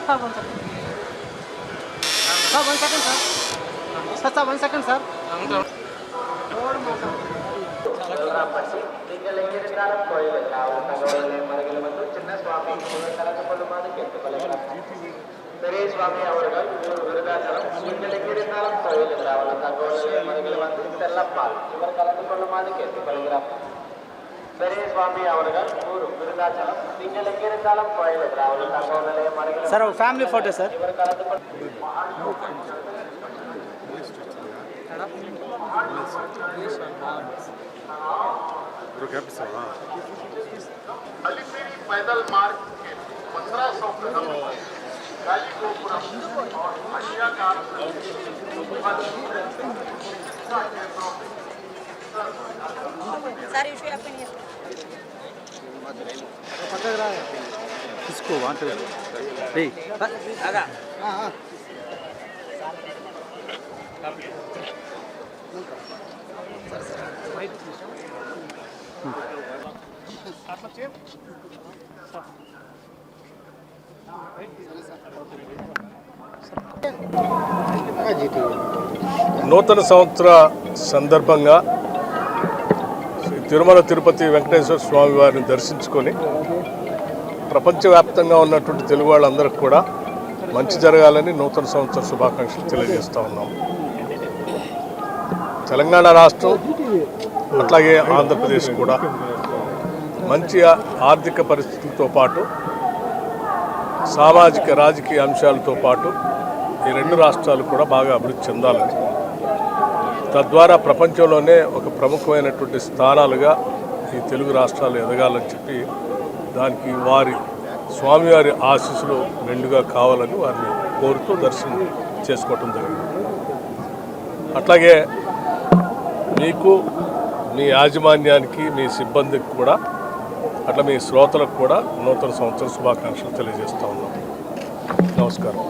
Sir 1 second sir sir 1 second sir பெரிய சுவாமி அவர்கள் விருதாச்சலம் சிங்கலிங்கிருந்தாலும் கோயில் திராவணம் தகவல் மணிகள் வந்து செல்லப்பால் இவர் கலந்து கொள்ளுமாறு கேட்டுக்கொள்கிறார். பெரிய சுவாமி அவர்கள் விருதாச்சலம் சிங்கலிங்கிருந்தாலும் கோயில் திராவணம் தகவல் மணிகள் சார் ఫ్యామిలీ ఫోటో సార్ இவர் கலந்து अलीपेरी पैदल मार्ग के 1500 कदम काली गोपुरम और अशिया का किसको वहाँ पे आगा నూతన సంవత్సర సందర్భంగా తిరుమల తిరుపతి వెంకటేశ్వర స్వామి వారిని దర్శించుకొని ప్రపంచవ్యాప్తంగా ఉన్నటువంటి తెలుగు వాళ్ళందరికీ కూడా మంచి జరగాలని నూతన సంవత్సర శుభాకాంక్షలు తెలియజేస్తూ ఉన్నాం. తెలంగాణ రాష్ట్రం అట్లాగే ఆంధ్రప్రదేశ్ కూడా మంచి ఆర్థిక పరిస్థితులతో పాటు సామాజిక రాజకీయ అంశాలతో పాటు ఈ రెండు రాష్ట్రాలు కూడా బాగా అభివృద్ధి చెందాలని, తద్వారా ప్రపంచంలోనే ఒక ప్రముఖమైనటువంటి స్థానాలుగా ఈ తెలుగు రాష్ట్రాలు ఎదగాలని చెప్పి దానికి వారి స్వామివారి ఆశీస్సులు మెండుగా కావాలని వారిని కోరుతూ దర్శనం చేసుకోవటం జరిగింది. అట్లాగే మీకు, మీ యాజమాన్యానికి, మీ సిబ్బందికి కూడా, అట్లా మీ శ్రోతలకు కూడా నూతన సంవత్సర శుభాకాంక్షలు తెలియజేస్తూ ఉన్నాం. నమస్కారం.